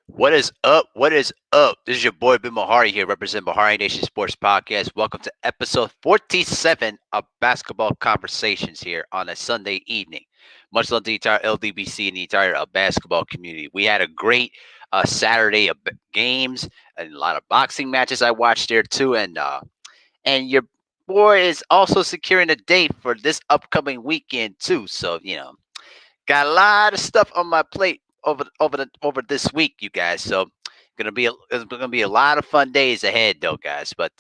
What is up? What is up? This is your boy Ben Mahari here, representing MehariNation Sports Podcast. Welcome to episode 47 of Basketball Conversations here on a Sunday evening. Much love to the entire LDBC and the entire basketball community. We had a great Saturday of games and a lot of boxing matches I watched there too, and your boy is also securing a date for this upcoming weekend too. So got a lot of stuff on my plate over this week, you guys. So it's gonna be a lot of fun days ahead, though, guys. But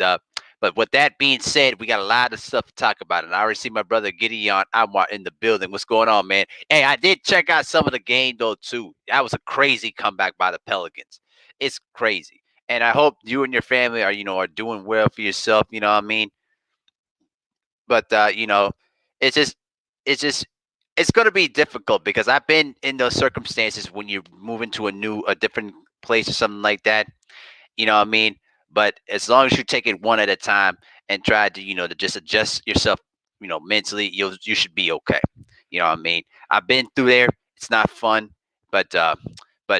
with that being said, we got a lot of stuff to talk about, and I already see my brother Gideon Amwar in the building. What's going on, man? Hey, I did check out some of the game though too. That was a crazy comeback by the Pelicans. It's crazy, and I hope you and your family are doing well for yourself. You know what I mean? But it's just it's just it's going to be difficult because I've been in those circumstances when you move into a different place or something like that. You know what I mean? But as long as you take it one at a time and try to to just adjust yourself, mentally, you should be okay. You know what I mean? I've been through there. It's not fun, but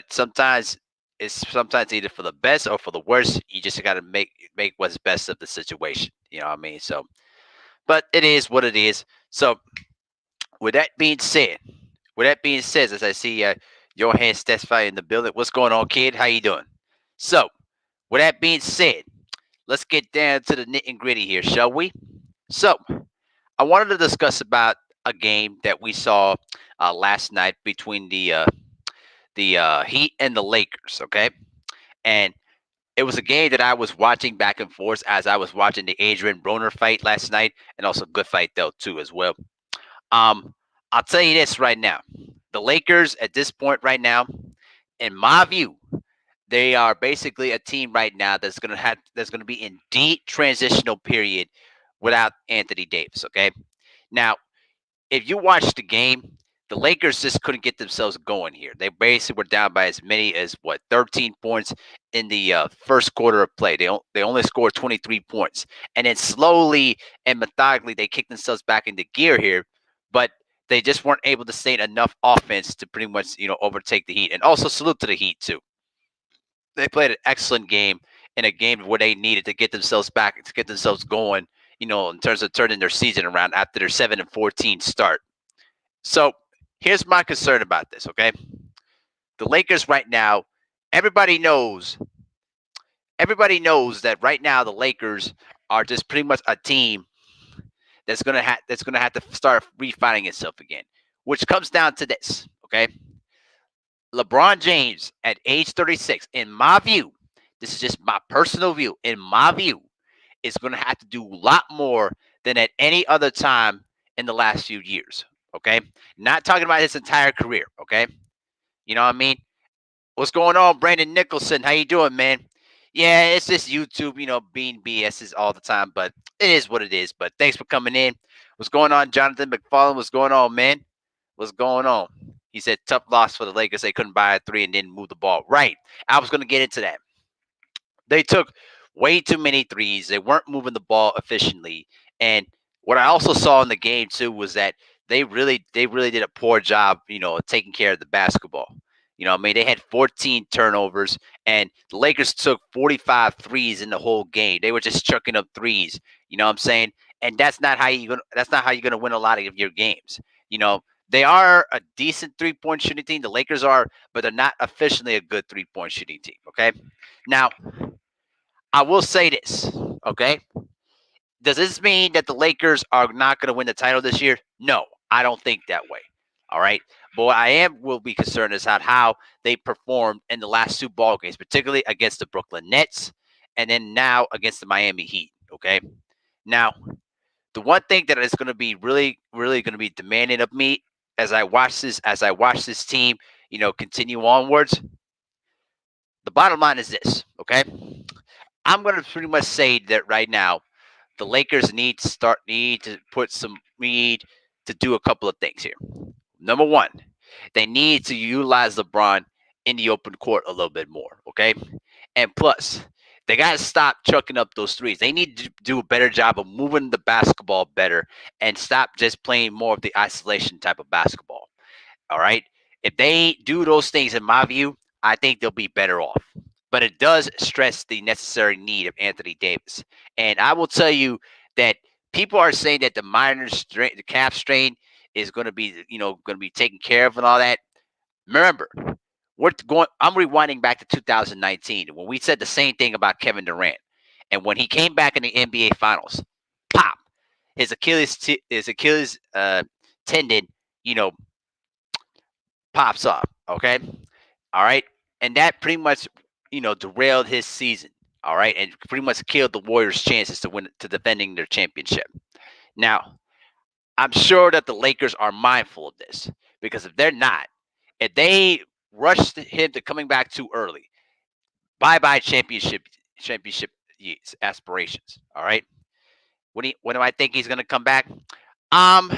sometimes it's sometimes either for the best or for the worst. You just got to make what's best of the situation. You know what I mean? So, but it is what it is. So with that being said, as I see Johan Stesfy in the building, what's going on, kid? How you doing? So, with that being said, let's get down to the nit and gritty here, shall we? So, I wanted to discuss about a game that we saw last night between the Heat and the Lakers. Okay, and it was a game that I was watching back and forth as I was watching the Adrian Broner fight last night, and also good fight though too as well. Um, I'll tell you this right now: the Lakers at this point right now, in my view, they are basically a team right now that's gonna be in deep transitional period without Anthony Davis. Okay, now if you watch the game, the Lakers just couldn't get themselves going here. They basically were down by as many as 13 points in the first quarter of play. They only scored 23 points, and then slowly and methodically they kicked themselves back into gear here, but they just weren't able to sustain enough offense to pretty much overtake the Heat. And also salute to the Heat too. They played an excellent game in a game where they needed to get themselves back to get themselves going. In terms of turning their season around after their 7-14 start. So here's my concern about this, okay? The Lakers right now, everybody knows, that right now the Lakers are just pretty much a team that's gonna have to start refining itself again. Which comes down to this, okay? LeBron James at age 36, in my view, this is just my personal view, in my view, is going to have to do a lot more than at any other time in the last few years. Okay, not talking about his entire career. Okay, you know what I mean. What's going on, Brandon Nicholson? How you doing, man? Yeah, it's just YouTube, being BS's all the time, but it is what it is. But thanks for coming in. What's going on, Jonathan McFarland? What's going on, man? What's going on? He said tough loss for the Lakers. They couldn't buy a three and didn't move the ball. Right. I was going to get into that. They took way too many threes. They weren't moving the ball efficiently. And what I also saw in the game too was that they really did a poor job, taking care of the basketball. I mean, they had 14 turnovers, and the Lakers took 45 threes in the whole game. They were just chucking up threes. You know what I'm saying? And that's not how you're gonna win a lot of your games. They are a decent 3-point shooting team. The Lakers are, but they're not officially a good 3-point shooting team. Okay. Now, I will say this, okay? Does this mean that the Lakers are not going to win the title this year? No, I don't think that way. All right. But what will be concerned is how they performed in the last two ball games, particularly against the Brooklyn Nets and then now against the Miami Heat. Okay. Now, the one thing that is going to be really, really going to be demanding of me as I watch this team, continue onwards. The bottom line is this, okay? I'm going to pretty much say that right now, the Lakers need to do a couple of things here. Number one, they need to utilize LeBron in the open court a little bit more, okay? And plus, they got to stop chucking up those threes. They need to do a better job of moving the basketball better and stop just playing more of the isolation type of basketball. All right. If they do those things, in my view, I think they'll be better off. But it does stress the necessary need of Anthony Davis. And I will tell you that people are saying that the minor strain, the calf strain, is going to be, going to be taken care of and all that. Remember, we're going. I'm rewinding back to 2019 when we said the same thing about Kevin Durant, and when he came back in the NBA Finals, pop, his Achilles tendon, you know, pops off. Okay, all right, and that pretty much, derailed his season. All right, and pretty much killed the Warriors' chances to defending their championship. Now, I'm sure that the Lakers are mindful of this because if they're not, if they rushed him to coming back too early, bye bye championship aspirations. All right. When do I think he's going to come back? Um,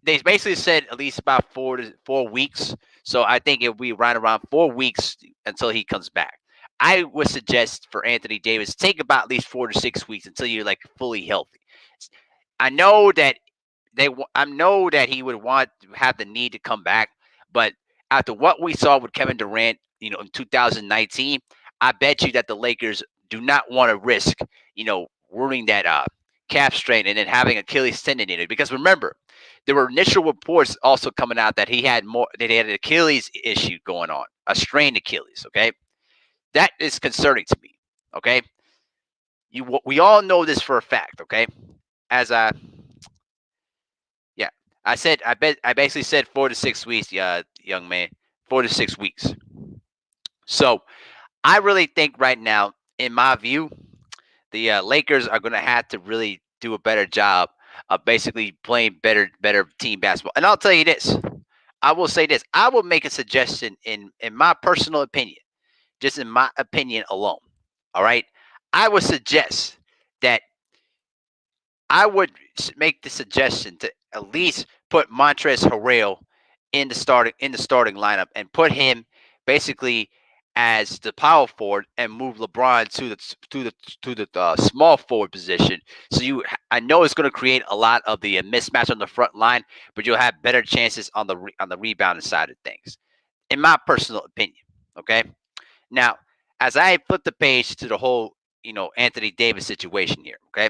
they basically said at least about 4 weeks. So I think it'll be right around 4 weeks until he comes back. I would suggest for Anthony Davis take about at least 4 to 6 weeks until you're like fully healthy. I know that I know that he would want to have the need to come back, but after what we saw with Kevin Durant, in 2019, I bet you that the Lakers do not want to risk, ruining that calf strain and then having Achilles tendon in it. Because remember, there were initial reports also coming out that he had an Achilles issue going on, a strained Achilles. Okay, that is concerning to me. Okay, we all know this for a fact. Okay, as yeah, I basically said 4 to 6 weeks, young man, 4 to 6 weeks. So I really think right now, in my view, the Lakers are going to have to really do a better job of basically playing better team basketball. And I'll tell you this, I will say this, I will make a suggestion in my personal opinion, just in my opinion alone. All right, I would suggest that I would make the suggestion to at least put Montrezl Harrell in the starting lineup and put him basically as the power forward and move LeBron to the small forward position. So I know it's going to create a lot of the mismatch on the front line, but you'll have better chances on the rebounding side of things, in my personal opinion. Okay, now as I flip the page to the whole Anthony Davis situation here. Okay,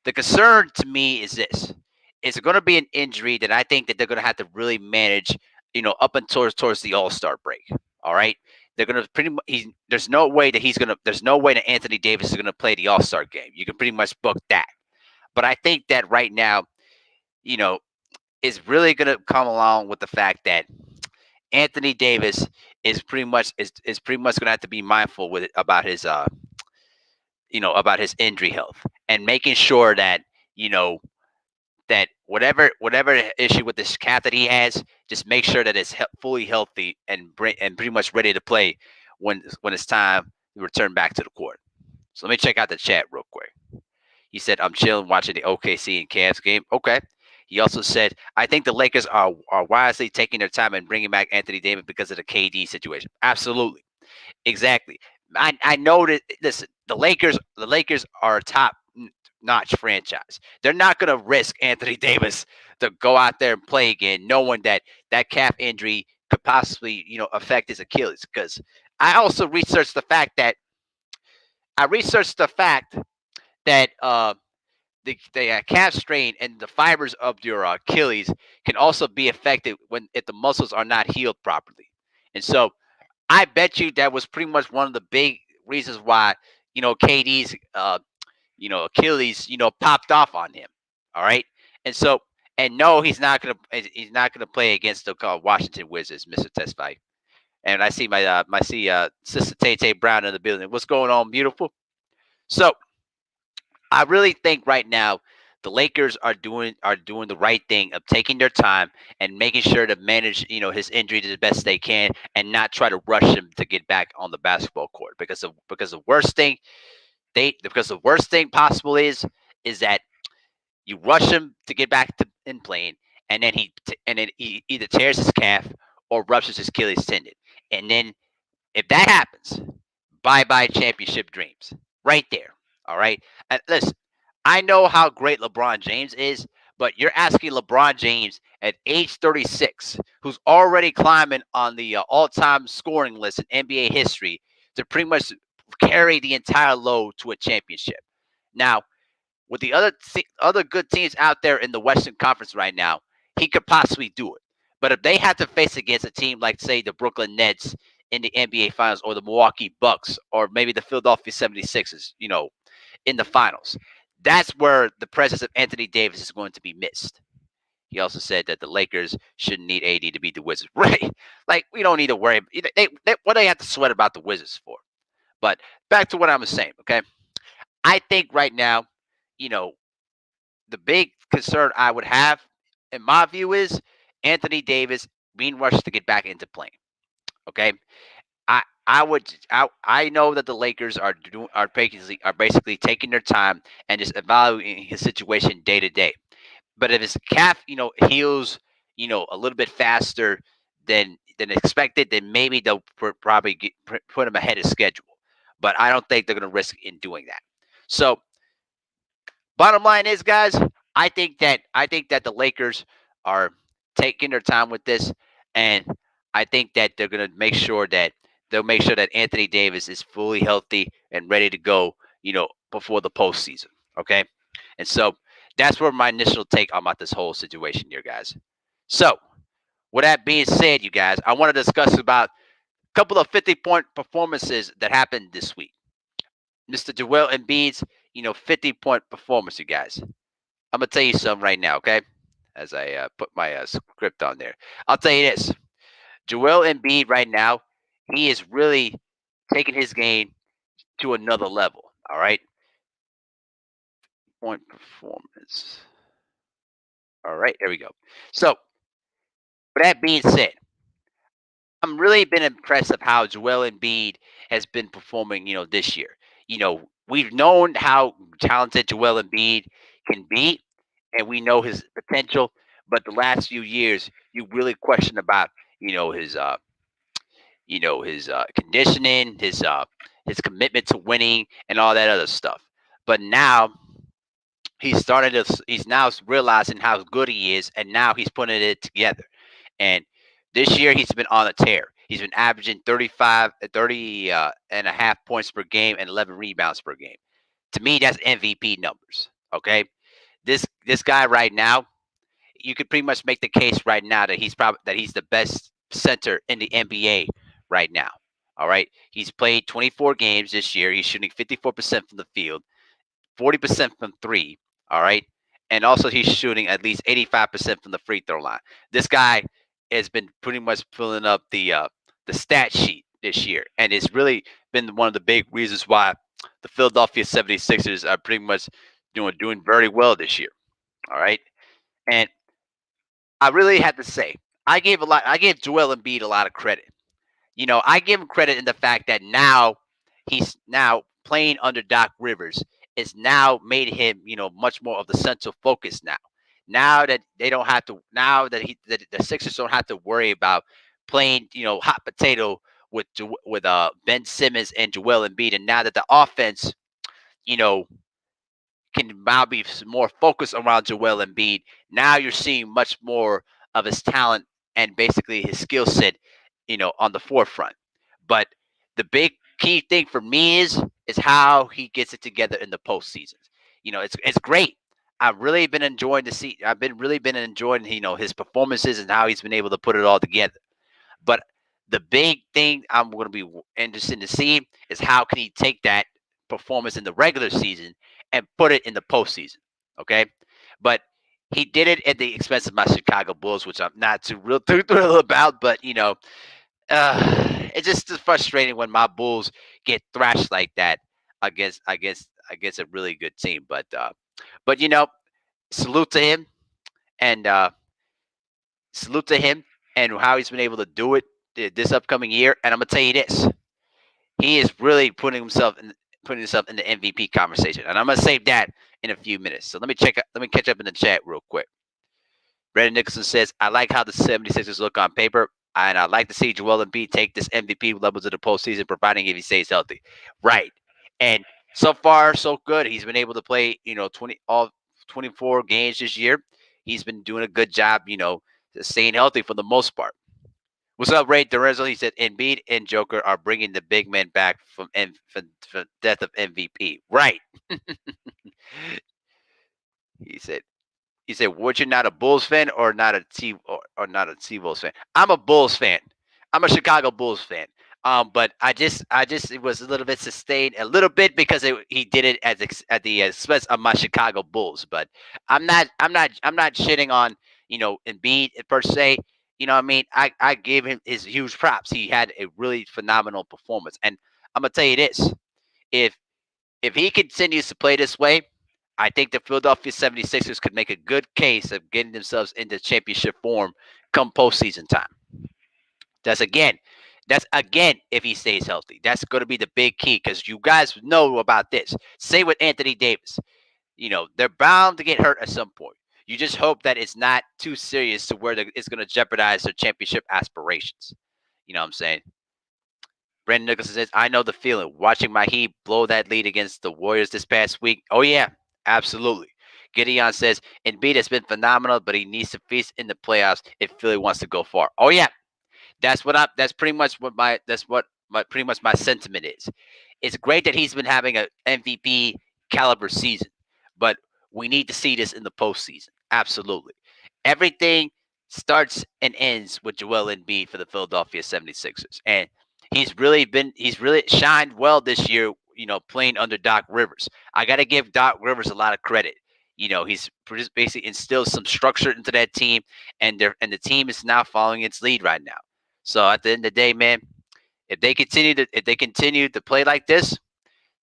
the concern to me is this: it's going to be an injury that I think that they're going to have to really manage, up and towards the All Star break. All right, they're going to pretty much. There's no way that he's going to. There's no way that Anthony Davis is going to play the All Star game. You can pretty much book that. But I think that right now, you know, is really going to come along with the fact that Anthony Davis is pretty much going to have to be mindful with it about his injury health and making sure that you know that whatever issue with this calf that he has, just make sure that it's fully healthy and pretty much ready to play when it's time to return back to the court. So let me check out the chat real quick. He said, "I'm chilling watching the OKC and Cavs game." Okay. He also said, "I think the Lakers are wisely taking their time and bringing back Anthony Davis because of the KD situation." Absolutely, exactly. I know that. Listen, the Lakers are a top notch franchise. They're not going to risk Anthony Davis to go out there and play again, knowing that that calf injury could possibly affect his Achilles. Because I also researched the fact that the calf strain and the fibers of your Achilles can also be affected if the muscles are not healed properly. And so I bet you that was pretty much one of the big reasons why KD's Achilles popped off on him. All right, and so no, he's not gonna play against the Washington Wizards, Mister Tesfaye. And I see my sister Tay Tay Brown in the building. What's going on, beautiful? So I really think right now the Lakers are doing the right thing of taking their time and making sure to manage his injury to the best they can and not try to rush him to get back on the basketball court because the worst thing possible is that you rush him to get back to in playing and then he either tears his calf or ruptures his Achilles tendon, and then if that happens, bye bye championship dreams right there. All right. And listen, I know how great LeBron James is, But you're asking LeBron James at age 36, who's already climbing on the all-time scoring list in NBA history, to pretty much carry the entire load to a championship. Now, with the other good teams out there in the Western Conference right now, he could possibly do it. But if they had to face against a team like, say, the Brooklyn Nets in the NBA Finals, or the Milwaukee Bucks, or maybe the Philadelphia 76ers, in the finals, that's where the presence of Anthony Davis is going to be missed. He also said that the Lakers shouldn't need AD to beat the Wizards. Right? Like, we don't need to worry. What do they have to sweat about the Wizards for? But back to what I was saying, okay? I think right now, you know, the big concern I would have, in my view, is Anthony Davis being rushed to get back into playing. Okay, I know that the Lakers are basically taking their time and just evaluating his situation day to day. But if his calf, heals, a little bit faster than expected, then maybe they'll probably put him ahead of schedule. But I don't think they're going to risk in doing that. So bottom line is, guys, I think that the Lakers are taking their time with this, and I think that they'll make sure that Anthony Davis is fully healthy and ready to go, before the postseason. Okay, and so that's where my initial take about this whole situation here, guys. So, with that being said, you guys, I want to discuss about a couple of 50-point performances that happened this week. Mr. Joel Embiid's, 50-point performance, you guys. I'm gonna tell you something right now, okay? As I put my script on there, I'll tell you this: Joel Embiid right now, he is really taking his game to another level. All right, point performance. All right, there we go. So, with that being said, I'm really been impressed of how Joel Embiid has been performing, this year. We've known how talented Joel Embiid can be, and we know his potential. But the last few years, you really question about, his conditioning, his commitment to winning, and all that other stuff. But now he's now realizing how good he is, and now he's putting it together. And this year he's been on a tear. He's been averaging 30 and a half points per game and 11 rebounds per game. To me, that's MVP numbers. Okay, this guy right now, you could pretty much make the case right now that he's the best center in the NBA right now. All right, he's played 24 games this year. He's shooting 54% from the field, 40% from three. All right. And also, he's shooting at least 85% from the free throw line. This guy has been pretty much filling up the stat sheet this year. And it's really been one of the big reasons why the Philadelphia 76ers are pretty much doing very well this year. All right. And I really had to say, I gave Joel Embiid a lot of credit. I give him credit in the fact that now he's now playing under Doc Rivers is now made him, much more of the central focus now. Now that they don't have to, now that the Sixers don't have to worry about playing, hot potato with Ben Simmons and Joel Embiid, and now that the offense, you know, can now be more focused around Joel Embiid. Now you're seeing much more of his talent and basically his skill set, on the forefront. But the big key thing for me is how he gets it together in the postseason. It's great. I've been really been enjoying his performances and how he's been able to put it all together. But the big thing I'm going to be interested to see is how can he take that performance in the regular season and put it in the postseason. Okay, but he did it at the expense of my Chicago Bulls, which I'm not too thrilled about. But it's just frustrating when my Bulls get thrashed like that against a really good team. But salute to him and salute to him and how he's been able to do it this upcoming year. And I'm gonna tell you this: he is really putting himself in the MVP conversation. And I'm gonna save that in a few minutes. So let me catch up in the chat real quick. Brandon Nicholson says, I like how the 76ers look on paper, and I'd like to see Joel Embiid take this MVP level to the postseason, providing if he stays healthy. Right. And so far, so good. He's been able to play, 24 games this year. he's been doing a good job, staying healthy for the most part. What's up, Ray Dorenzo? He said Embiid and Joker are bringing the big men back from death of MVP. Right. He said He said, "Would you not a Bulls fan or not a or not a T Bulls fan?" I'm a Bulls fan. I'm a Chicago Bulls fan. But I just it was a little bit sustained, a little bit because he did it at the expense of my Chicago Bulls. But I'm not shitting on Embiid per se. You know what I mean? I gave him his huge props. He had a really phenomenal performance, and I'm gonna tell you this: if if he continues to play this way, I think the Philadelphia 76ers could make a good case of getting themselves into championship form come postseason time. That's again, that's again if he stays healthy. That's going to be the big key because you guys know about this. Say with Anthony Davis, they're bound to get hurt at some point. You just hope that it's not too serious to where it's going to jeopardize their championship aspirations. You know what I'm saying? Brandon Nicholson says, I know the feeling. Watching my Heat blow that lead against the Warriors this past week. Oh, yeah, absolutely. Gideon says, Embiid has been phenomenal, but he needs to feast in the playoffs if Philly wants to go far. Oh, yeah. That's pretty much my sentiment is. It's great that he's been having an MVP caliber season, but we need to see this in the postseason. Absolutely. Everything starts and ends with Joel Embiid for the Philadelphia 76ers. And he's really shined well this year, playing under Doc Rivers. I got to give Doc Rivers a lot of credit. He's basically instilled some structure into that team, and the team is now following its lead right now. So at the end of the day, man, if they continue to play like this,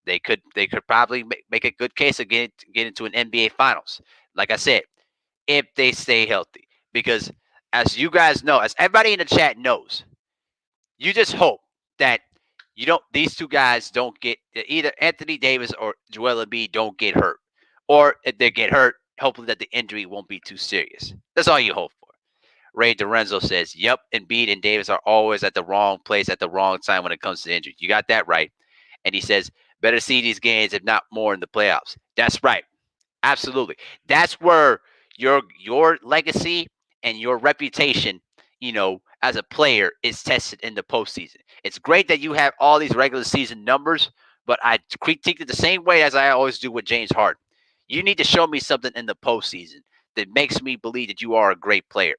they could probably make a good case of getting into an NBA Finals. Like I said, if they stay healthy, because as you guys know, as everybody in the chat knows, you just hope that these two guys don't get either Anthony Davis or Joel Embiid don't get hurt, or if they get hurt, hopefully that the injury won't be too serious. That's all you hope for. Ray Dorenzo says, "Yep, Embiid and Davis are always at the wrong place at the wrong time when it comes to injury." You got that right. And he says, "Better see these games, if not more, in the playoffs." That's right. Absolutely. That's where your legacy and your reputation, as a player is tested in the postseason. It's great that you have all these regular season numbers, but I critique it the same way as I always do with James Harden. You need to show me something in the postseason that makes me believe that you are a great player.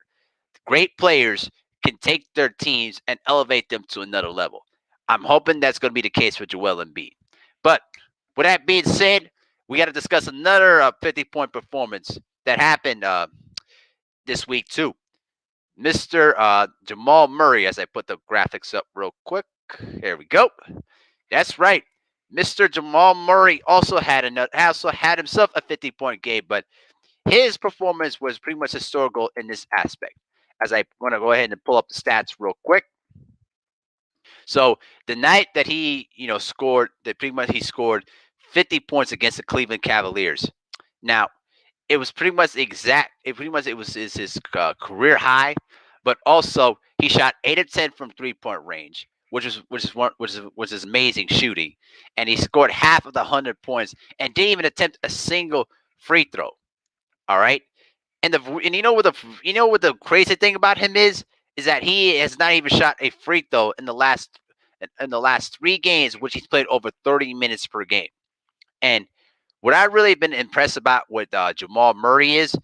Great players can take their teams and elevate them to another level. I'm hoping that's going to be the case for Joel Embiid. But with that being said, we got to discuss another 50-point performance that happened this week too. Mr. Jamal Murray, as I put the graphics up real quick. Here we go. That's right. Mr. Jamal Murray also had himself a 50-point game, but his performance was pretty much historical in this aspect. As I want to go ahead and pull up the stats real quick. So the night that he scored 50 points against the Cleveland Cavaliers. Now, it was pretty much it was his career high, but also he shot 8 of 10 from 3-point range, which is amazing shooting, and he scored half of the 100 points and didn't even attempt a single free throw. All right, and what the crazy thing about him is that he has not even shot a free throw in the last 3 games, which he's played over 30 minutes per game. And what I've really been impressed about with Jamal Murray is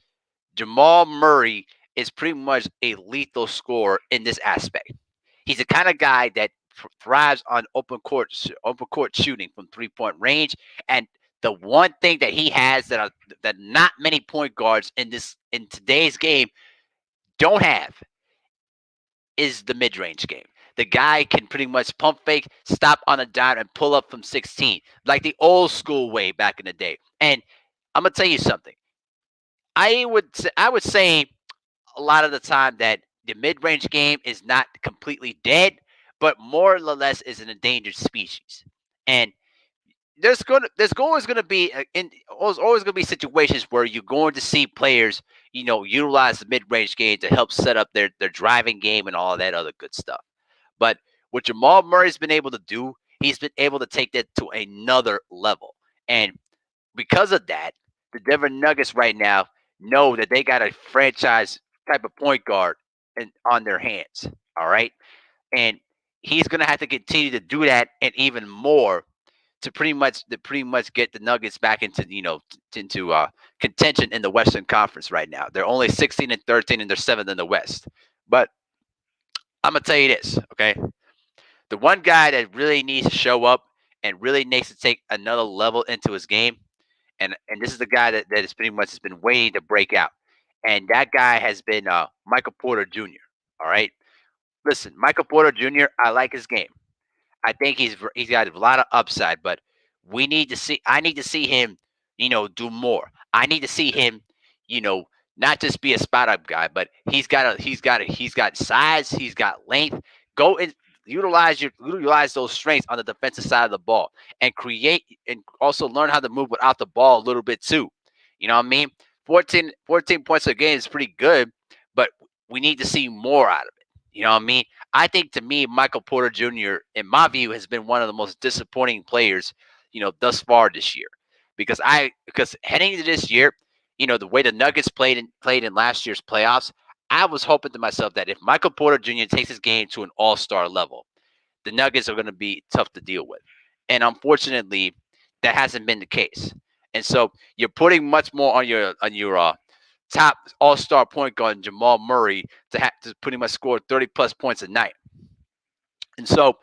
pretty much a lethal scorer in this aspect. He's the kind of guy that thrives on open court shooting from 3-point range. And the one thing that he has that not many point guards in today's game don't have is the mid-range game. The guy can pretty much pump fake, stop on a dime, and pull up from 16, like the old school way back in the day. And I'm gonna tell you something. I would say a lot of the time that the mid-range game is not completely dead, but more or less is an endangered species. And there's always gonna be always gonna be situations where you're going to see players, utilize the mid-range game to help set up their driving game and all that other good stuff. But what Jamal Murray's been able to do, he's been able to take that to another level. And because of that, the Denver Nuggets right now, know that they got a franchise type of point guard on their hands. All right, and he's going to have to continue to do that and even more to pretty much get the Nuggets back into contention in the Western Conference right now. They're only 16 and 13 and they're seventh in the West. But I'm gonna tell you this, okay? The one guy that really needs to show up and really needs to take another level into his game, and this is the guy that has pretty much has been waiting to break out, and that guy has been Michael Porter Jr. All right, listen, Michael Porter Jr. I like his game. I think he's got a lot of upside, but we need to see. I need to see him, do more. I need to see him, you know, not just be a spot up guy, but he's got size, he's got length. Go and utilize those strengths on the defensive side of the ball and create and also learn how to move without the ball a little bit too. You know what I mean? 14 points a game is pretty good, but we need to see more out of it. You know what I mean? I think to me, Michael Porter Jr., in my view, has been one of the most disappointing players, thus far this year. Because heading into this year, the way the Nuggets played in last year's playoffs, I was hoping to myself that if Michael Porter Jr. takes his game to an all-star level, the Nuggets are going to be tough to deal with. And unfortunately, that hasn't been the case. And so you're putting much more on your top all-star point guard Jamal Murray to have to pretty much score 30 plus points a night. And so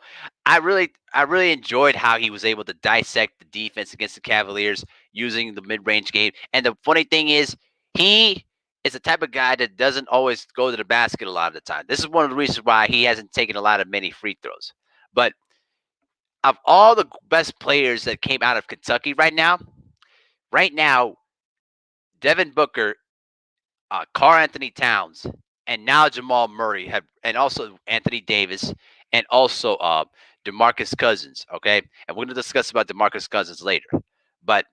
I really enjoyed how he was able to dissect the defense against the Cavaliers using the mid-range game. And the funny thing is, he is the type of guy that doesn't always go to the basket a lot of the time. This is one of the reasons why he hasn't taken a lot of many free throws. But of all the best players that came out of Kentucky right now, Devin Booker, Karl Anthony Towns, and now Jamal Murray have, and also Anthony Davis, and also Demarcus Cousins. Okay, and we're going to discuss about Demarcus Cousins later. But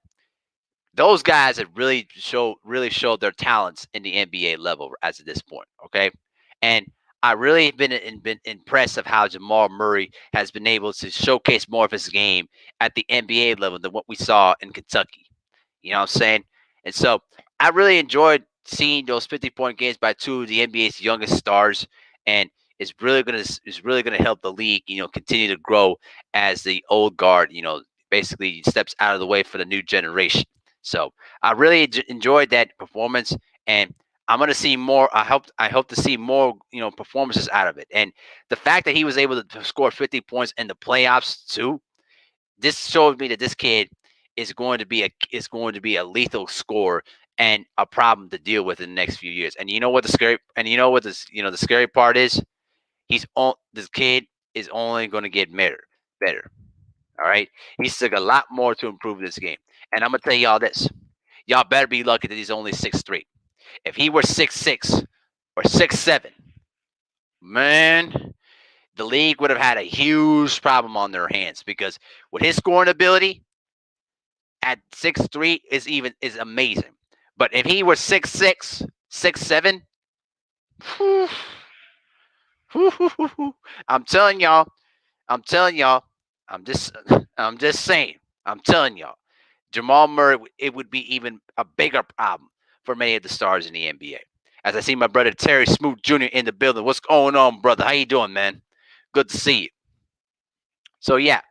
those guys have really showed their talents in the NBA level as of this point. Okay, and I really been impressed of how Jamal Murray has been able to showcase more of his game at the NBA level than what we saw in Kentucky. You know what I'm saying? And so I really enjoyed seeing those 50-point games by two of the NBA's youngest stars, and it's really gonna help the league, continue to grow as the old guard, basically steps out of the way for the new generation. So I really enjoyed that performance, and I'm gonna see more. I hope to see more, performances out of it. And the fact that he was able to score 50 points in the playoffs too, this shows me that this kid is going to be a lethal scorer and a problem to deal with in the next few years. And the scary part is this kid is only going to get better. All right, he's took a lot more to improve this game. And I'm gonna tell y'all this: y'all better be lucky that he's only 6'3". If he were 6'6" or 6'7", man, the league would have had a huge problem on their hands because with his scoring ability at 6'3" is amazing. But if he was 6'6", 6'7", whew, I'm telling y'all, I'm telling y'all, I'm just I'm just saying, I'm telling y'all, Jamal Murray, it would be even a bigger problem for many of the stars in the NBA. As I see my brother Terry Smoot Jr. in the building. What's going on, brother? How you doing, man? Good to see you. So yeah,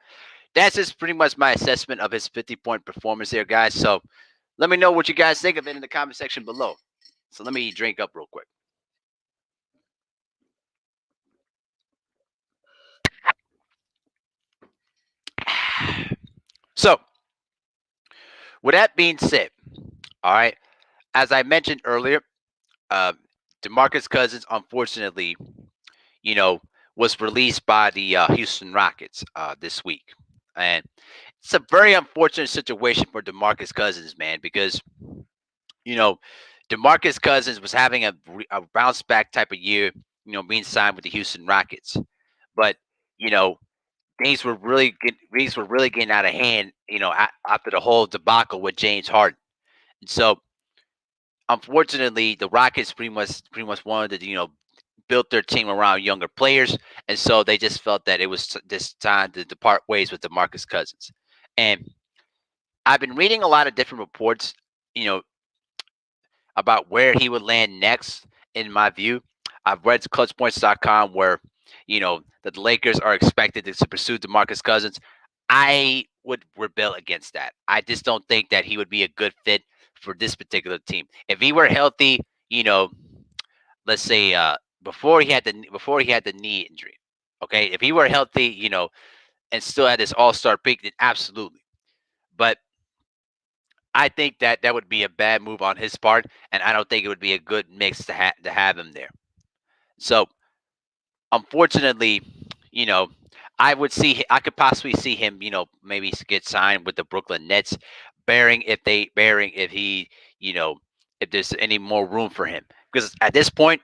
that's just pretty much my assessment of his 50-point performance here, guys. So let me know what you guys think of it in the comment section below. So let me drink up real quick. So, with that being said, all right, as I mentioned earlier, uh, Demarcus Cousins, unfortunately, you know, was released by the Houston Rockets this week, and it's a very unfortunate situation for Demarcus Cousins, man, because you know, Demarcus Cousins was having a bounce back type of year, being signed with the Houston Rockets, but you know, things were really getting out of hand, after the whole debacle with James Harden. And so, unfortunately, the Rockets pretty much wanted to, build their team around younger players, and so they just felt that it was this time to part ways with DeMarcus Cousins. And I've been reading a lot of different reports, you know, about where he would land next, in my view. I've read ClutchPoints.com where, that the Lakers are expected to pursue DeMarcus Cousins. I would rebel against that. I just don't think that he would be a good fit for this particular team. If he were healthy, let's say before he had the knee injury, okay, if he were healthy, and still had this all-star peak, then absolutely. But I think that that would be a bad move on his part, and I don't think it would be a good mix to have him there. So unfortunately, you know, I could possibly see him, maybe get signed with the Brooklyn Nets, bearing if he, you know, if there's any more room for him. Because at this point,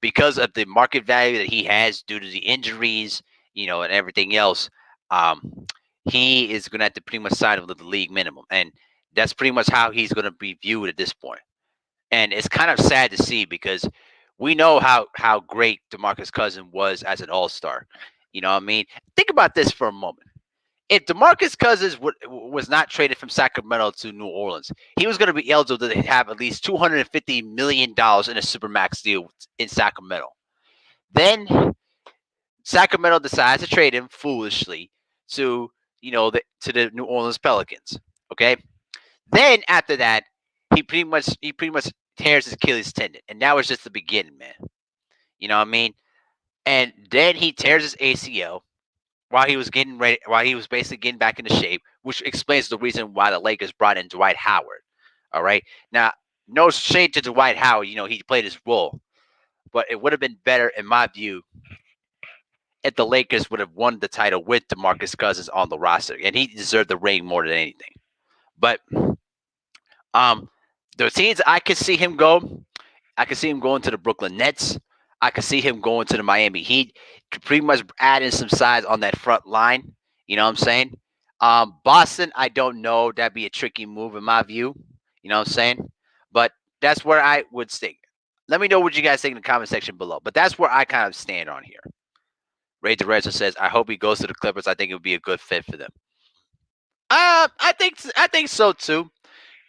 because of the market value that he has due to the injuries, and everything else, um, he is going to have to pretty much sign with the league minimum, and that's pretty much how he's going to be viewed at this point. And it's kind of sad to see because we know how great DeMarcus Cousins was as an All Star. You know what I mean? Think about this for a moment. If DeMarcus Cousins was not traded from Sacramento to New Orleans, he was going to be eligible to have at least $250 million in a supermax deal in Sacramento. Then Sacramento decides to trade him foolishly to to the New Orleans Pelicans. Okay, then after that, he pretty much tears his Achilles tendon, and that was just the beginning, man. You know what I mean? And then he tears his ACL while he was getting ready, while he was basically getting back into shape, which explains the reason why the Lakers brought in Dwight Howard. All right, now no shade to Dwight Howard, he played his role, but it would have been better, in my view, if the Lakers would have won the title with DeMarcus Cousins on the roster, and he deserved the ring more than anything. But um, the teams I could see him go, I could see him going to the Brooklyn Nets. I could see him going to the Miami Heat. Could pretty much add in some size on that front line. You know what I'm saying? Boston, I don't know. That'd be a tricky move in my view. You know what I'm saying? But that's where I would stay. Let me know what you guys think in the comment section below. But that's where I kind of stand on here. Ray DeRezzo says, "I hope he goes to the Clippers. I think it would be a good fit for them." I think so too.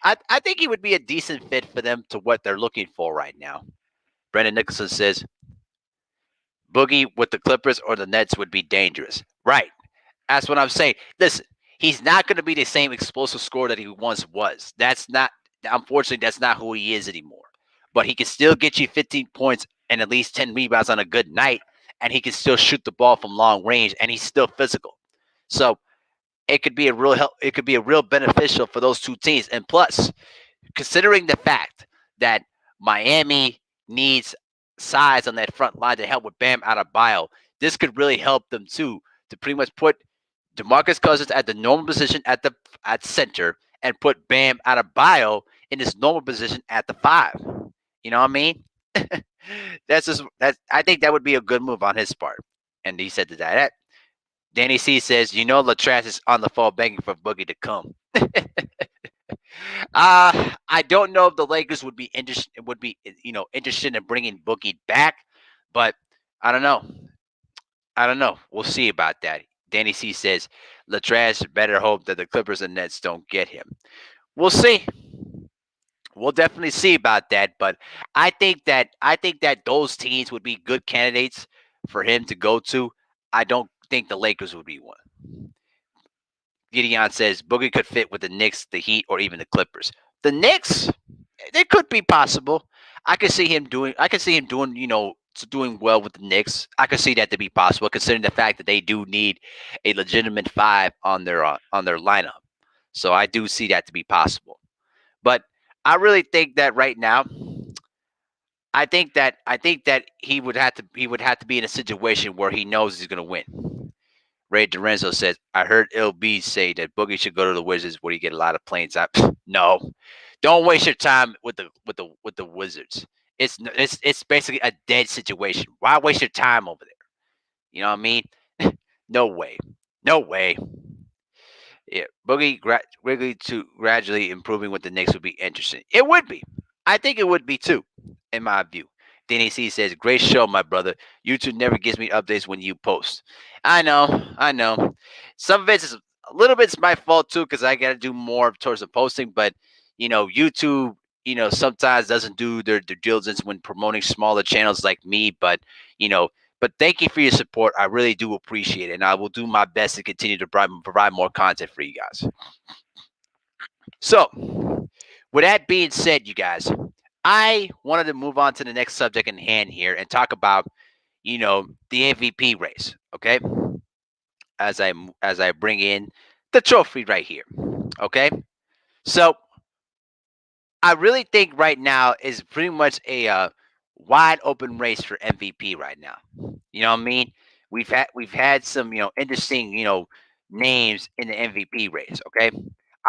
I think he would be a decent fit for them to what they're looking for right now. Brendan Nicholson says, Boogie with the Clippers or the Nets would be dangerous. Right. That's what I'm saying. Listen, he's not going to be the same explosive scorer that he once was. Unfortunately, that's not who he is anymore. But he can still get you 15 points and at least 10 rebounds on a good night, and he can still shoot the ball from long range, and he's still physical. So it could be a real help. It could be a real beneficial for those two teams. And plus, considering the fact that Miami needs size on that front line to help with Bam Adebayo, this could really help them too, to pretty much put DeMarcus Cousins at the normal position at center and put Bam Adebayo in his normal position at the 5. You know what I mean? I think that would be a good move on his part. And he said that. Danny C says, Latrace is on the phone begging for Boogie to come. I don't know if the Lakers would be interested in bringing Boogie back, but I don't know. We'll see about that. Danny C says, Latrace better hope that the Clippers and Nets don't get him. We'll see. We'll definitely see about that, but I think that those teams would be good candidates for him to go to. I don't think the Lakers would be one. Gideon says Boogie could fit with the Knicks, the Heat, or even the Clippers. The Knicks, it could be possible. I could see him doing, doing well with the Knicks. I could see that to be possible, considering the fact that they do need a legitimate 5 on their lineup. So I do see that to be possible. But I really think that right now, I think that he would have to be in a situation where he knows he's going to win. Ray Dorenzo says, I heard LB say that Boogie should go to the Wizards where you get a lot of playing time. No, don't waste your time with the Wizards. It's basically a dead situation. Why waste your time over there? You know what I mean? No way. Yeah, Boogie gradually improving with the Knicks would be interesting. It would be. I think it would be too, in my view. Danny C says, great show, my brother. YouTube never gives me updates when you post. I know. Some of it's a little bit's my fault too, because I got to do more towards the posting. But YouTube, sometimes doesn't do their due diligence when promoting smaller channels like me. But thank you for your support. I really do appreciate it, and I will do my best to continue to provide more content for you guys. So, with that being said, you guys, I wanted to move on to the next subject in hand here and talk about, the MVP race. Okay, as I bring in the trophy right here. Okay, so I really think right now is pretty much a wide open race for MVP right now. You know what I mean? We've had some interesting names in the MVP race. Okay,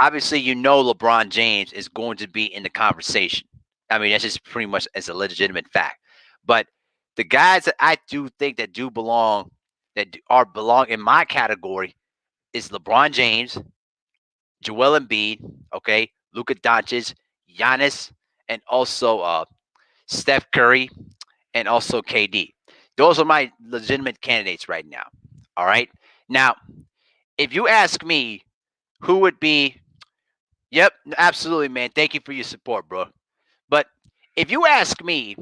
obviously LeBron James is going to be in the conversation. I mean that's just pretty much as a legitimate fact. But the guys that I do think that do belong belong in my category is LeBron James, Joel Embiid, okay, Luka Doncic, Giannis, and also Steph Curry, and also KD. Those are my legitimate candidates right now. All right. Now, if you ask me who would be, yep, absolutely, man. Thank you for your support, bro. But if you ask me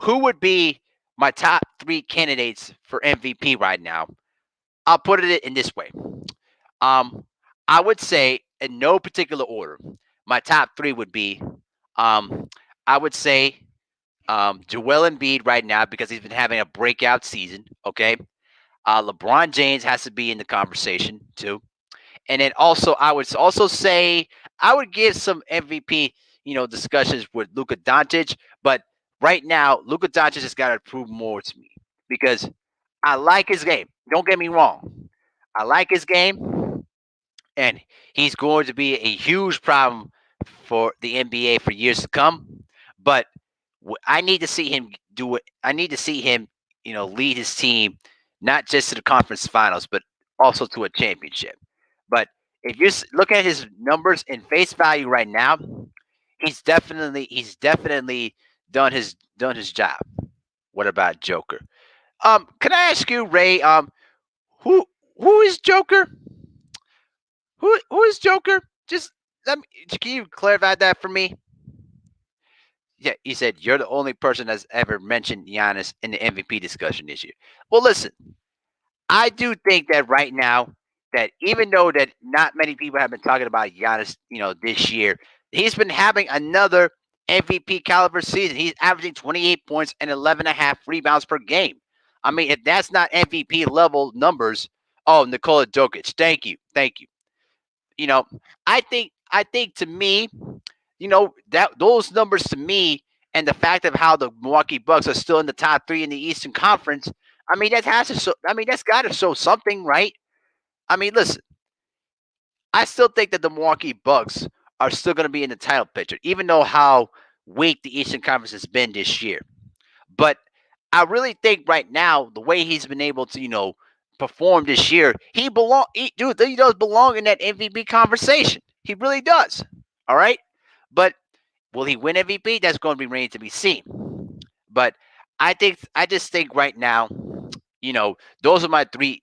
who would be my top three candidates for MVP right now, I'll put it in this way. Um, I would say in no particular order, my top three would be, um, I would say, Joel Embiid right now because he's been having a breakout season. Okay, LeBron James has to be in the conversation too, and then also I would also say I would give some MVP discussions with Luka Doncic, but right now Luka Doncic has got to prove more to me because I like his game. Don't get me wrong, I like his game, and he's going to be a huge problem for the NBA for years to come. But I need to see him do it. I need to see him, lead his team not just to the conference finals, but also to a championship. But if you look at his numbers in face value right now, he's definitely done his job. What about Joker? Can I ask you, Ray? Who who is Joker? Who is Joker? Just can you clarify that for me? Yeah, he said you're the only person that's ever mentioned Giannis in the MVP discussion this year. Well, listen, I do think that right now that even though that not many people have been talking about Giannis, this year, he's been having another MVP caliber season. He's averaging 28 points and 11 and a half rebounds per game. I mean, if that's not MVP level numbers, oh, Nikola Jokic, thank you. You know, I think to me, that those numbers to me and the fact of how the Milwaukee Bucks are still in the top three in the Eastern Conference, I mean that has to show, I mean that's got to show something, right? I mean, listen, I still think that the Milwaukee Bucks are still going to be in the title picture, even though how weak the Eastern Conference has been this year. But I really think right now the way he's been able to perform this year, dude, he does belong in that MVP conversation. He really does. All right, but will he win MVP? That's going to be remain to be seen. But I just think right now, those are my three,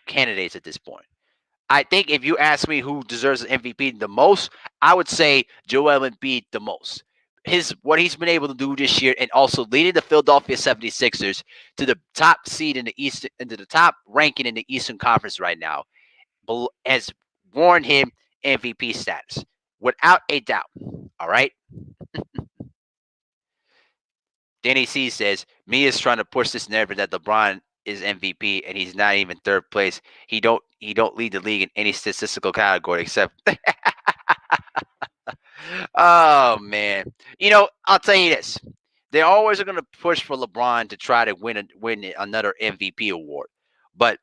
candidates at this point. I think if you ask me who deserves an MVP the most, I would say Joel Embiid the most. What he's been able to do this year and also leading the Philadelphia 76ers to the top seed in the East, into the top ranking in the Eastern Conference right now has warned him MVP status without a doubt. All right. Danny C says me is trying to push this narrative that LeBron is MVP and he's not even third place. He don't lead the league in any statistical category except. Oh man, I'll tell you this: they always are going to push for LeBron to try to win another MVP award, but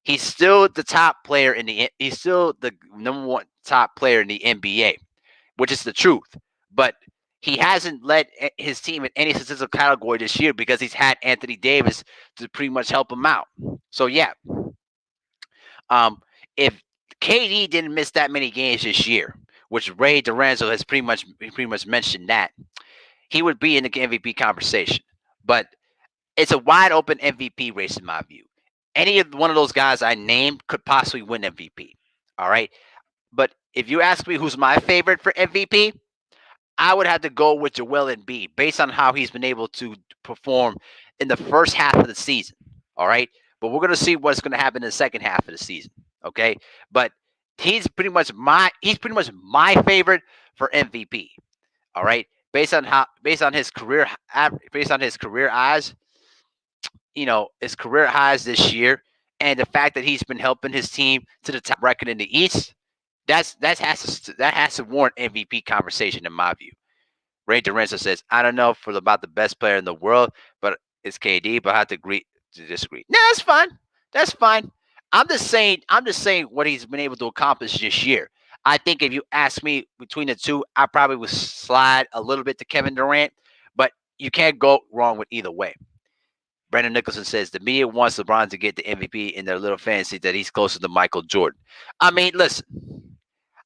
he's still the top player he's still the number one top player in the NBA, which is the truth. But he hasn't led his team in any statistical category this year because he's had Anthony Davis to pretty much help him out. So yeah, if KD didn't miss that many games this year, which Ray Duranzo has pretty much mentioned that, he would be in the MVP conversation. But it's a wide open MVP race in my view. Any of one of those guys I named could possibly win MVP. All right. But if you ask me who's my favorite for MVP, I would have to go with Joel Embiid based on how he's been able to perform in the first half of the season. All right. But we're going to see what's going to happen in the second half of the season. Okay. But he's pretty much my favorite for MVP. All right. Based on his career eyes, his career highs this year, and the fact that he's been helping his team to the top record in the East, that has to warrant MVP conversation in my view. Ray Dorenzo says, I don't know for about the best player in the world, but it's KD, but I have to agree to disagree. No, that's fine. That's fine. I'm just saying what he's been able to accomplish this year. I think if you ask me between the two, I probably would slide a little bit to Kevin Durant, but you can't go wrong with either way. Brandon Nicholson says the media wants LeBron to get the MVP in their little fantasy that he's closer to Michael Jordan. I mean, listen,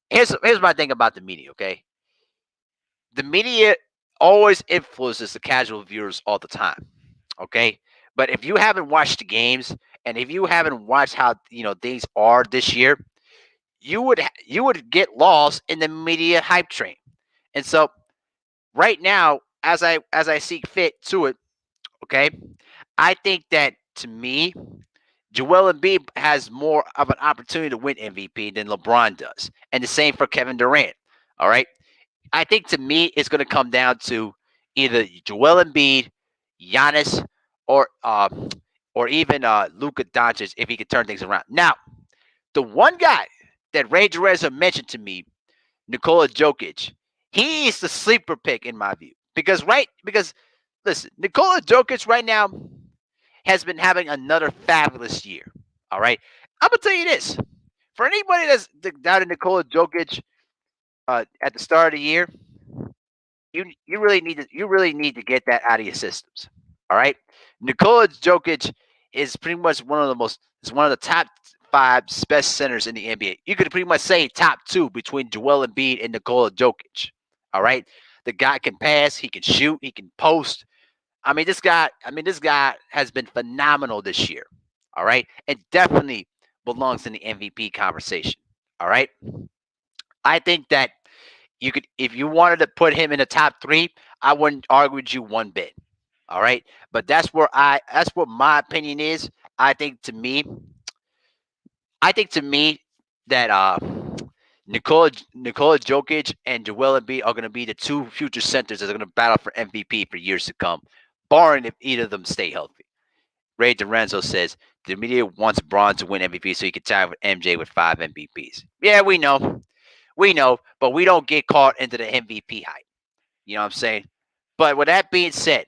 here's my thing about the media, okay? The media always influences the casual viewers all the time. Okay. But if you haven't watched the games and if you haven't watched how things are this year, you would get lost in the media hype train. And so right now, as I see fit to it, okay, I think that to me, Joel Embiid has more of an opportunity to win MVP than LeBron does. And the same for Kevin Durant. All right. I think to me it's going to come down to either Joel Embiid, Giannis, or even Luka Doncic if he could turn things around. Now, the one guy that Ray Jerez mentioned to me, Nikola Jokic, he is the sleeper pick in my view because listen, Nikola Jokic right now has been having another fabulous year. All right, I'm gonna tell you this: for anybody that's doubted Nikola Jokic at the start of the year, you really need to get that out of your systems. All right, Nikola Jokic is pretty much one of the top five best centers in the NBA. You could pretty much say top two between Joel Embiid and Nikola Jokic. All right, the guy can pass, he can shoot, he can post. I mean, this guy has been phenomenal this year. All right, and definitely belongs in the MVP conversation. All right, I think that you could, if you wanted to put him in the top three, I wouldn't argue with you one bit. All right, but that's what my opinion is. I think to me, I think to me that Nikola Jokic and Joel Embiid are going to be the two future centers that are going to battle for MVP for years to come, barring if either of them stay healthy. Ray Dorenzo says the media wants Braun to win MVP so he can tie with MJ with 5 MVPs. Yeah, we know, but we don't get caught into the MVP hype. You know what I'm saying? But with that being said,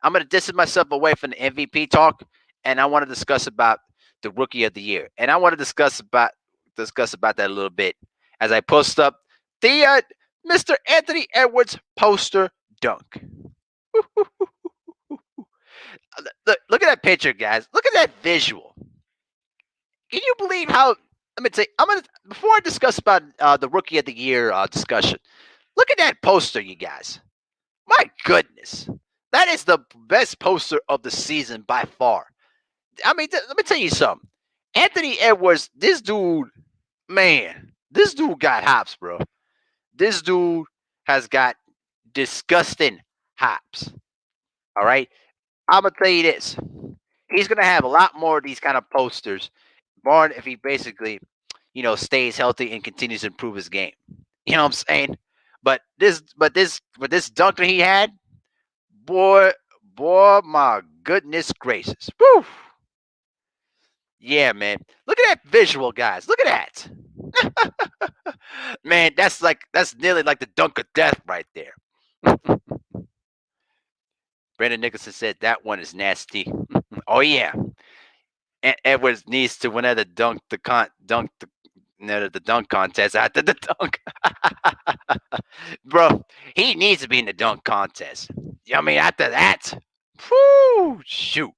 I'm going to distance myself away from the MVP talk, and I want to discuss about the Rookie of the Year, and I want to discuss about that a little bit as I post up the Mr. Anthony Edwards poster dunk. Look at that picture, guys. Look at that visual. Can you believe how? Let me tell you. Before I discuss about the Rookie of the Year discussion. Look at that poster, you guys. My goodness, that is the best poster of the season by far. I mean, let me tell you something. Anthony Edwards, this dude got hops, bro. This dude has got disgusting hops. All right, I'm gonna tell you this. He's gonna have a lot more of these kind of posters, barring if he basically, stays healthy and continues to improve his game. You know what I'm saying? But this dunk that he had, boy, my goodness gracious. Woo! Yeah, man. Look at that visual, guys. Look at that. Man, that's nearly like the dunk of death right there. Brandon Nicholson said that one is nasty. Oh yeah. Edwards needs to win at the dunk contest after the dunk. Bro, he needs to be in the dunk contest. I mean, after that, whoo, shoot.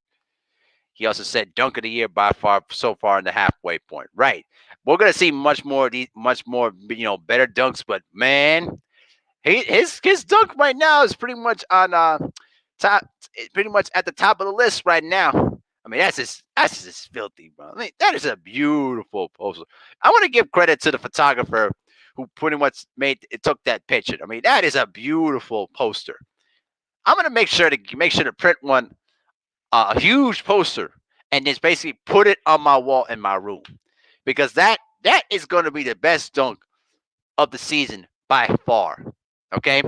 He also said dunk of the year by far so far in the halfway point. Right. We're gonna see much more of these, much more, better dunks, but man, his dunk right now is pretty much on top, pretty much at the top of the list right now. I mean, that's just filthy, bro. I mean, that is a beautiful poster. I want to give credit to the photographer who pretty much took that picture. I mean, that is a beautiful poster. I'm gonna make sure to print one, a huge poster, and just basically put it on my wall in my room, because that is going to be the best dunk of the season by far. Okay,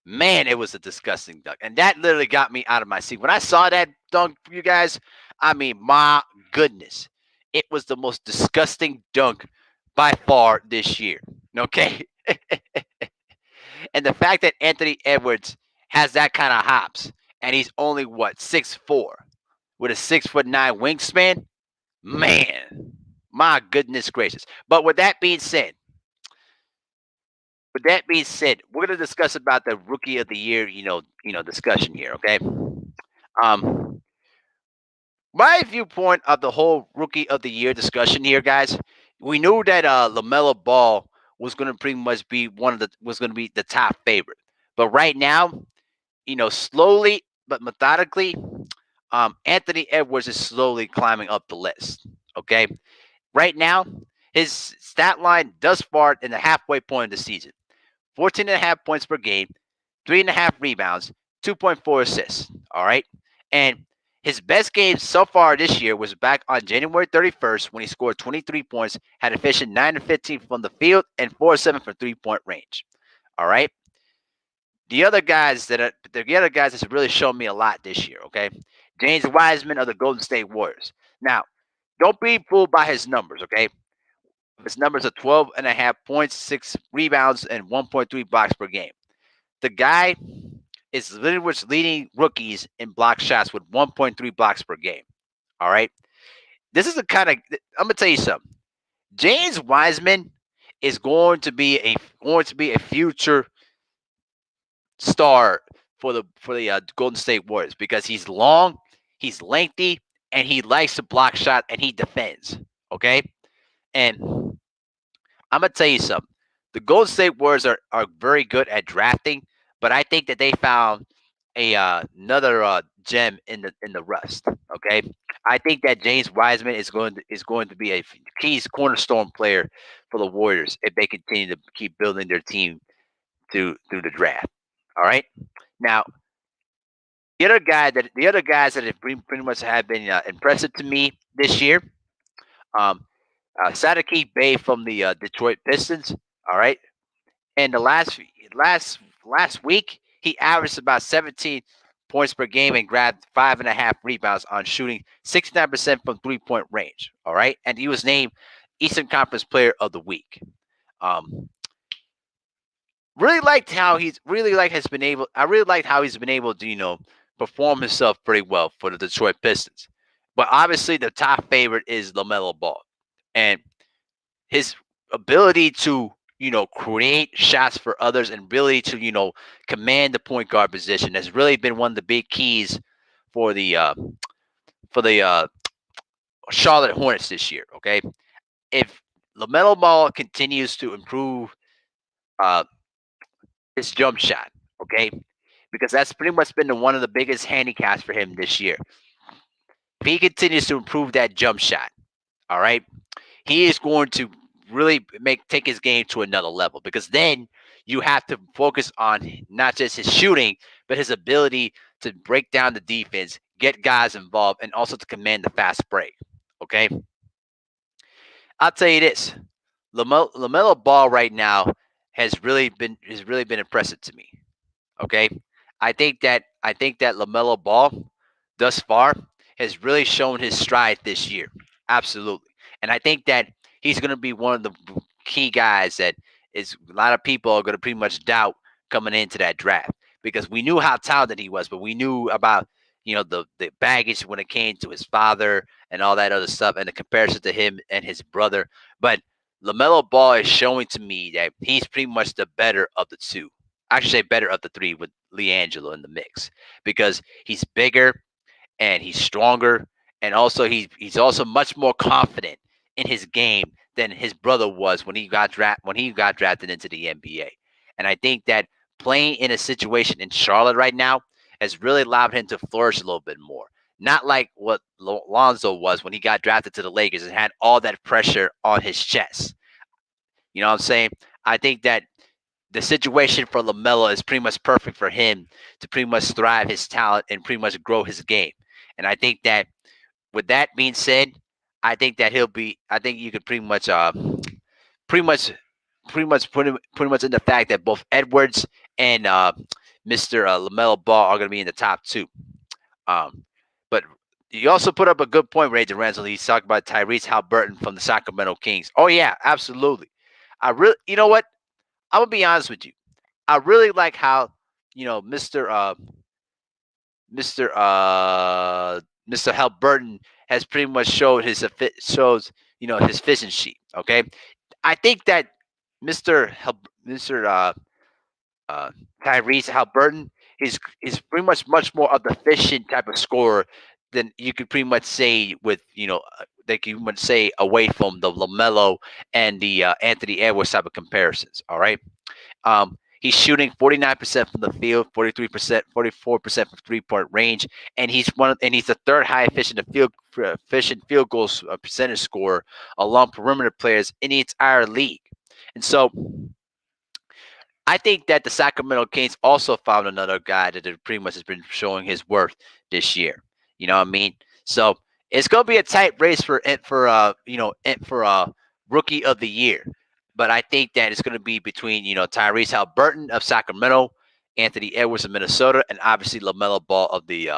man, it was a disgusting dunk, and that literally got me out of my seat when I saw that dunk. You guys, I mean, my goodness, it was the most disgusting dunk by far this year. Okay, and the fact that Anthony Edwards has that kind of hops, and he's only what 6'4" with a 6'9" wingspan, man, my goodness gracious. But with that being said, we're going to discuss about the rookie of the year, discussion here. Okay. Um, my viewpoint of the whole rookie of the year discussion here, guys. We knew that LaMelo Ball was going to pretty much be was going to be the top favorite, but right now, slowly but methodically, Anthony Edwards is slowly climbing up the list. Okay. Right now, his stat line thus far in the halfway point of the season: 14 and a half points per game, 3.5 rebounds, 2.4 assists. All right. And his best game so far this year was back on January 31st when he scored 23 points, had efficient 9 and 15 from the field, and 4 7 from 3-point range. All right. The other guys that's really shown me a lot this year. Okay. James Wiseman of the Golden State Warriors. Now, don't be fooled by his numbers. Okay. His numbers are 12 and a half points, 6 rebounds, and 1.3 blocks per game. The guy is literally leading rookies in block shots with 1.3 blocks per game. All right. This is the kind of I'm gonna tell you something. James Wiseman is going to be a future star for the Golden State Warriors, because he's long, he's lengthy, and he likes to block shot and he defends. Okay. And I'm gonna tell you something. The Golden State Warriors are very good at drafting, but I think that they found another gem in the rust. Okay, I think that James Wiseman is going to be a key cornerstone player for the Warriors if they continue to keep building their team through the draft. All right. Now, the other guys that have pretty much have been impressive to me this year. Um, Sadiki Bey from the Detroit Pistons. All right. And the last week, he averaged about 17 points per game and grabbed 5.5 rebounds on shooting 69% from 3-point range. All right. And he was named Eastern Conference Player of the Week. Um, really liked how he's really like has been able I really liked how he's been able to, perform himself pretty well for the Detroit Pistons. But obviously the top favorite is LaMelo Ball. And his ability to create shots for others and really to command the point guard position has really been one of the big keys for the Charlotte Hornets this year. Okay, if LaMelo Ball continues to improve uh, his jump shot, okay, because that's pretty much been one of the biggest handicaps for him this year. If he continues to improve that jump shot, all right, he is going to really take his game to another level, because then you have to focus on not just his shooting, but his ability to break down the defense, get guys involved, and also to command the fast break. Okay, I'll tell you this: LaMelo Ball right now has really been impressive to me. Okay, I think that LaMelo Ball thus far has really shown his stride this year. Absolutely. And I think that he's going to be one of the key guys that is a lot of people are going to pretty much doubt coming into that draft, because we knew how talented he was, but we knew about the baggage when it came to his father and all that other stuff and the comparison to him and his brother. But LaMelo Ball is showing to me that he's pretty much the better of the two. I should say better of the three, with LiAngelo in the mix, because he's bigger and he's stronger, and also he's also much more confident in his game than his brother was when he got drafted into the NBA. And I think that playing in a situation in Charlotte right now has really allowed him to flourish a little bit more. Not like what Lonzo was when he got drafted to the Lakers and had all that pressure on his chest. You know what I'm saying? I think that the situation for LaMelo is pretty much perfect for him to pretty much thrive his talent and pretty much grow his game. And I think that with that being said, I think that he'll be. I think you could pretty much, pretty much in the fact that both Edwards and Mr. LaMelo Ball are going to be in the top two. Um, but you also put up a good point, Ray Lorenzo. He's talking about Tyrese Haliburton from the Sacramento Kings. Oh yeah, absolutely. I really, you know what? I'm gonna be honest with you. I really like how Mr. Mr. Haliburton has pretty much showed his shows his fishing sheet. Okay, I think that Mr. Uh, Tyrese Haliburton is pretty much more of the efficient type of scorer than you could pretty much say with like you would say away from the LaMelo and the Anthony Edwards type of comparisons. All right. He's shooting 49% from the field, 43%, 44% from 3-point range, and he's the third high efficient field goals percentage scorer along perimeter players in the entire league. And so I think that the Sacramento Kings also found another guy that pretty much has been showing his worth this year. You know what I mean? So it's gonna be a tight race for rookie of the year. But I think that it's gonna be between Tyrese Haliburton of Sacramento, Anthony Edwards of Minnesota, and obviously LaMelo Ball of the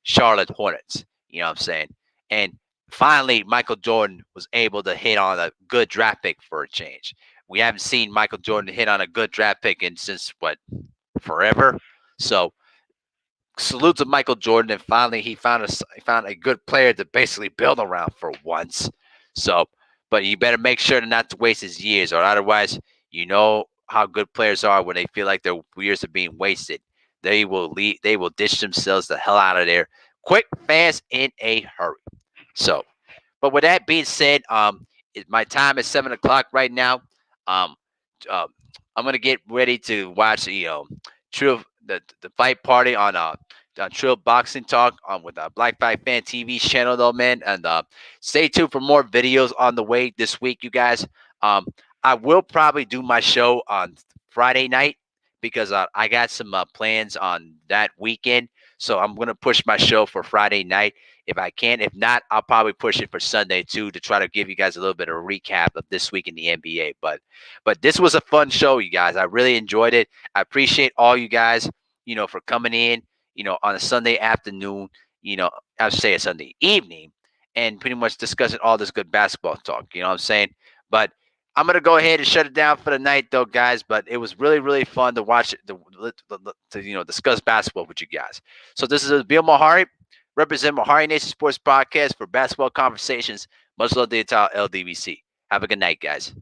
Charlotte Hornets. You know what I'm saying? And finally, Michael Jordan was able to hit on a good draft pick for a change. We haven't seen Michael Jordan hit on a good draft pick in since what, forever. So salute to Michael Jordan, and finally he found a good player to basically build around for once. So, but you better make sure not to waste his years, or otherwise, you know how good players are when they feel like their years are being wasted. They will leave. They will ditch themselves the hell out of there, quick, fast, in a hurry. So, but with that being said, my time is 7 o'clock right now. Um, uh, I'm gonna get ready to watch the fight party on Trill Boxing Talk with Black Fight Fan TV's channel, though, man. And stay tuned for more videos on the way this week, you guys. Um, I will probably do my show on Friday night because I got some plans on that weekend. So I'm gonna push my show for Friday night if I can. If not, I'll probably push it for Sunday too to try to give you guys a little bit of a recap of this week in the NBA. But this was a fun show, you guys. I really enjoyed it. I appreciate all you guys, for coming in, on a Sunday afternoon, I would say a Sunday evening, and pretty much discussing all this good basketball talk. You know what I'm saying? But I'm gonna go ahead and shut it down for the night, though, guys. But it was really, really fun to watch it, to discuss basketball with you guys. So this is Bill Mahari, represent MehariNation Sports Podcast for basketball conversations. Much love to the entire LDBC. Have a good night, guys.